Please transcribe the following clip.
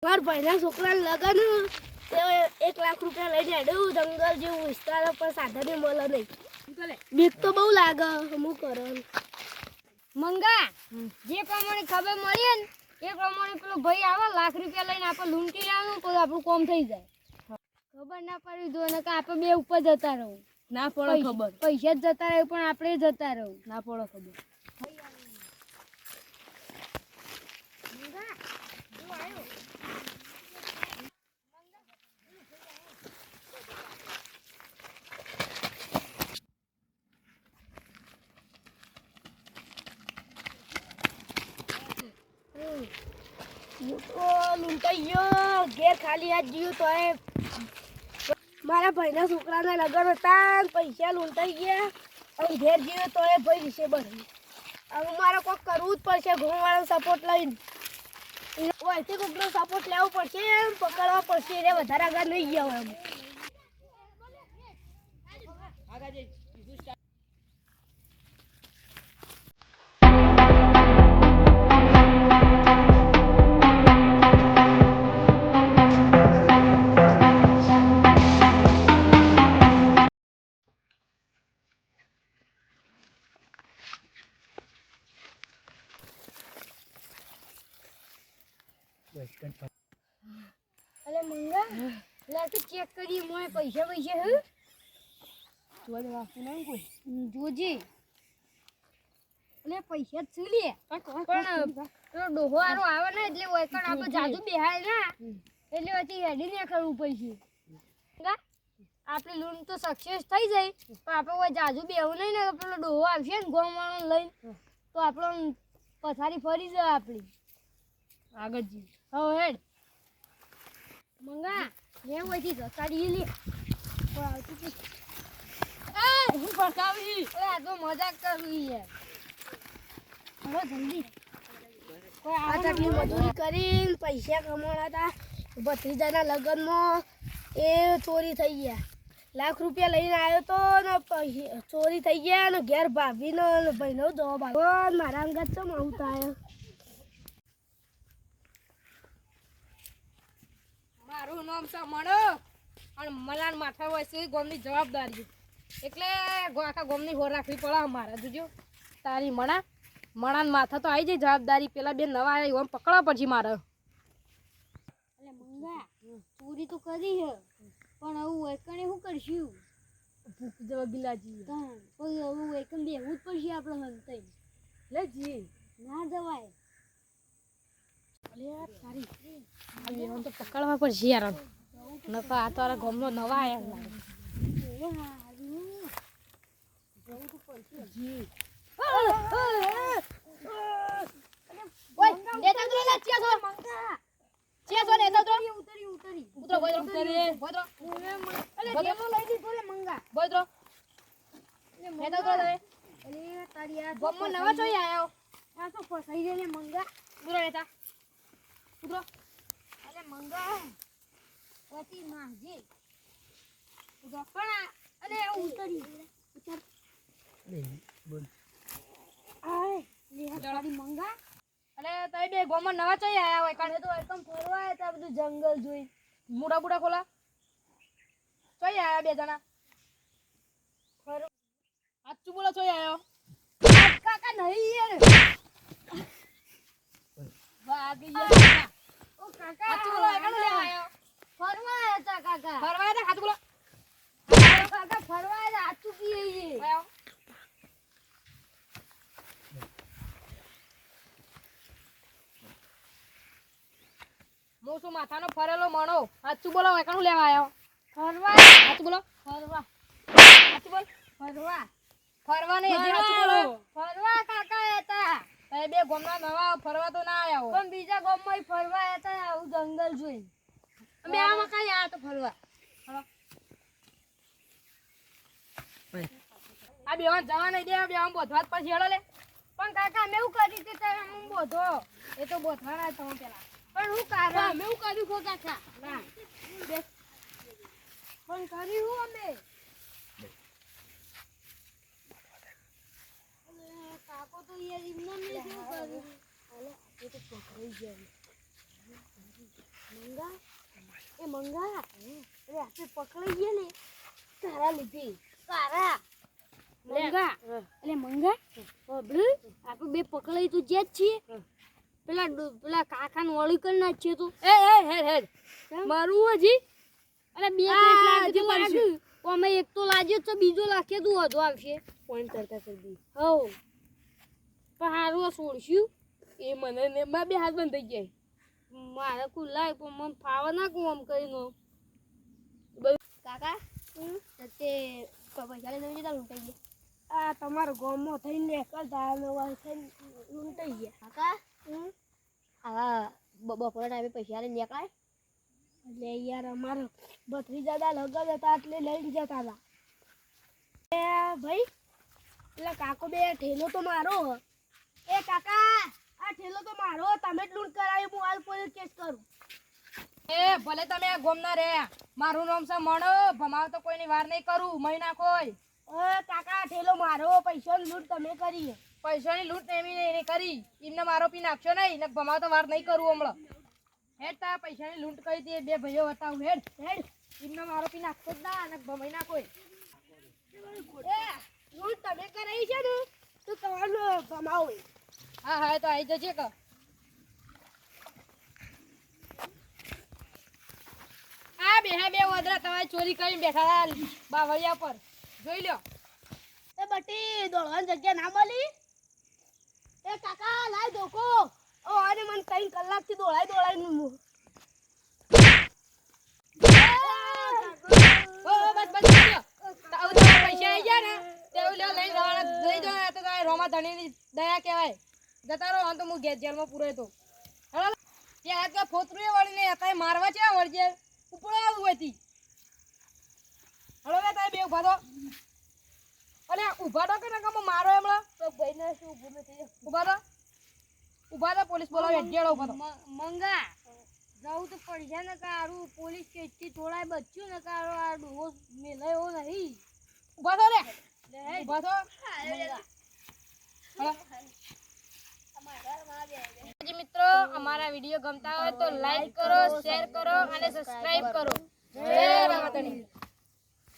મારા ભાઈના છોકરાને લગન 1 લાખ રૂપિયા લઈને હેડ્યું જંગલ જેવું વિસ્તાર પર સાધને મળે નહીં. બીક તો બહુ લાગે. હું કરો મંગા જે પ્રમાણે ખબર મળી ને એ પ્રમાણે પેલો ભાઈ આવે લાખ રૂપિયા લઈને આપણે લૂંટી લાવવાનું તો આપણું કામ થઈ જાય. ખબર ના પડી જો ને કે આપણે બે ઉપર જતા રહું ના પડે ખબર. પૈસા જ જતા રહે પણ આપણે જતા રહું ના પડે ખબર. લૂંટાઈ ગયો. ઘેર ખાલી હાથ ગયું તો મારા ભાઈના છોકરાના લગન હતા પૈસા લૂંટાઈ ગયા. હવે ઘેર ગયો તો ભાઈ વિશે બની. હવે મારે કોઈક કરવું જ પડશે. ઘઉંવાળાનો સપોર્ટ લઈને ઓયથી કોઈકનો સપોર્ટ લેવો પડશે. પકડવા પડશે. એટલે વધારે આગળ નહીં ગયા હોય. અલે મંગા લે તો ચેક કરી મોય પૈસા હે જોવા દે વાપી નહીં કોઈ જોજે. અલે પૈસા જ લે પણ પેલો ડોહો આરો આવે ને એટલે ઓય કણ આપણે જાજુ બેહાય ના એટલે પછી હેડી ને કરવું પડશે. આપણી લૂંટ તો સક્સેસ થઈ જાય પણ આપણે ઓય જાજુ બેહવું નહીં ને પેલો ડોહો આવશે ને ગોમવાળો લઈને તો આપણો પથારી ફરી જાય આપણી આગળ જી. હવે હેડ મંગા લે ઓયથી જતાડી લે કોઈ આવતું કે હું ફસાવી. આ તો મજાક કરવી છે. હવે જલ્દી કોઈ આ આવે ચાટલી મજૂરી કરીને પૈસા કમાણા હતા. ભત્રીજાના લગ્નમાં એ ચોરી થઈ ગયા. લાખ રૂપિયા લઈને આવ્યો તો ને ચોરી થઈ ગયા ને ઘેર ભાભીનો ને ભાઈનો જવાબ આવ્યો. મારા અંગત ચમ આવું થાય. મારું નામ છે મણો અને મલાન માથા હોય છે ગોમની જવાબદારી એટલે આખા ગોમની હોર રાખવી પડે અમારે. જોજો તારી મણાન માથા તો આવી જાય જવાબદારી. પેલા બે નવા આવ્યા એમ પકડવા પડશે મારે. એટલે મંગા ચોરી તો કરી હે પણ આવું એકને શું કરશું? ભૂખ જવા ગિલાજી કોઈ આવું એકમ બેહવું જ પડશે આપણે હંતાઈ. લે જી. ના જવાય. તારી તો પકડવા પડશે યાર. નકર આ તો ગોમનો નવા આવ્યા જી. નવા જોઈ આવ્યો આ તો ફસાઈ જાય ને મંગા. અલે મંગા પછી માજી પણ અલે ઉતરી ઉતર બોલ. આય લે તારી મંગા. અલે તઈ બે ગોમમાં નવા જોઈ આવ્યા હોય કાઢે તો એકમ ફરવા આવ્યા તા બધું જંગલ જોઈ. મુડા બુડા ખોલા જોઈ આવ્યા બે જણા. સાચું બોલો જોઈ આવ્યો. કાકા નહીં યાર. વાગી ગયા. ઓ કાકા સાચું બોલો એકણ લેવા આવ્યો. ફરવા આવ્યા તા કાકા. ફરવા આવ્યા સાચું બોલો. કાકા ફરવા આવ્યા આચું કીએ આવ્યો. હું શું માથાનો ફરેલો મણો. સાચું બોલો એકણ લેવા આવ્યો. ફરવા સાચું બોલો. ફરવા સાચું બોલ. ફરવા ફરવા નહીં હજી સાચું બોલો. ફરવા કાકા હતા તઈ બે ગોમના નવા ફરવા તો ના આવ્યા હોય. પણ બીજા ગામમાં ફરવા આવ્યા તા આવું જંગલ જોઈ. અમે આમાં કઈ આવ્યા તો ફરવા. આ બેવાન જવા નહીં દે. બેવાન બોધવા જ પછી હેડો લે. પણ કાકા અમે એવું કરી કે તમે હું બોધો એ તો બોધવાના તમે પેલા. પણ હું કારણ અમે એવું કર્યું ખો કાકા. ના પણ કર્યું હું અમે કાકો તો યાર એમને મેં શું કર્યું? એ તો પકડાઈ ગયા. એ મંગા અરે આપણે પકડાઈ ગયા ને તારા લીધી તારા મંગા એટલે મંગા આપણે બે પકડાઈ તો જ્યાં જ છીએ પેલા કાકાને ઓળી કરી નાખીએ તો હેડ મારું હજી અરે બે હજી મારશું. અમે એક તો લાગ્યો તો બીજો લાખે તું વધુ આવશે પોઈન્ટ કરતા કરી હો પણ હારું છોડશું એ મને ને મારા બે હાથ બંધ થઈ ગયા. મારે ખુલ્લા પણ મને ફાવા ના કહું આમ કરીને કાકા તે પૈસા લઈને જતા લૂંટાઈ ગયા આ તમારો ગામમાં થઈને કરતા થઈને લૂંટાઈ ગયા કાકા આવા બપોરના ટાઈમે પૈસા લઈને નીકળાય એટલે યાર અમારો ભત્રીજાદા લગન હતા એટલે લઈને જતા હતા એ ભાઈ એટલે કાકો બે ઠેલો તો મારો હ. એ કાકા આ ઠેલો તો મારો હ. તમે જ લૂંટ કરાવી હું હાલ પોલીસ કેસ કરું. એ ભલે તમે ગોમના રે મારું નામ છે મણો ભમાવ તો કોઈની વાર નહીં કરું મહિના કોઈ એ કાકા ઠેલો મારો પૈસાની લૂંટ તમે કરી પૈસાની લૂંટ એમી નહીં કરી એમને મારો પી નાખશો નહીં ને ભમાવ તો વાર નહીં કરું હમણાં હેડ તા પૈસાની લૂંટ કરી દે બે ભાઈઓ બતાવું હેડ હેડ એમને મારો પી નાખશો જ ના ને ભમાઈ ના કોઈ એ લૂંટ તમે કરાવી છે ને તો તમારું ભમાવો હા હા તો આવી જશે કે આ બે વદરા તમારે ચોરી કરીને બેઠા બાવળિયા પર જોઈ લો એ બટી દોડવાની જગ્યા ના મળી એ કાકા લાય ધોકો ઓ આને મને 3 કલાકથી દોડાઈને ઓ બસ આવું તો પૈસા આવી ગયા ને તેવું લ્યો લઈ જવાના લઈ જવાના તો તારે રોમા ધણીની દયા કહેવાય જતા રહો આમ તો હું જેલમાં પૂરો હતો હલો ત્યાં આજ ફોતરું વળીને અત્યારે મારવા છે વળજે ઉપર આવું હતી હલો બે તારે બે ઉભા તો અલે ઉભા તો કે ના કમો મારો હમણાં તો ભાઈને શું ઊભું નથી ઉભા તો પોલીસ બોલાવે જેડો ઉભા તો મંગા જાઉં તો પૈસા ને કારું પોલીસ કેસથી થોડા બચ્યું ને કારો આ ડોહો મેલાયો નહીં ઉભા તો રે ઉભા તો મિત્રો અમારા વિડીયો ગમતા હોય તો લાઈક કરો શેર કરો અને સબસ્ક્રાઇબ કરો જય રામાધણી.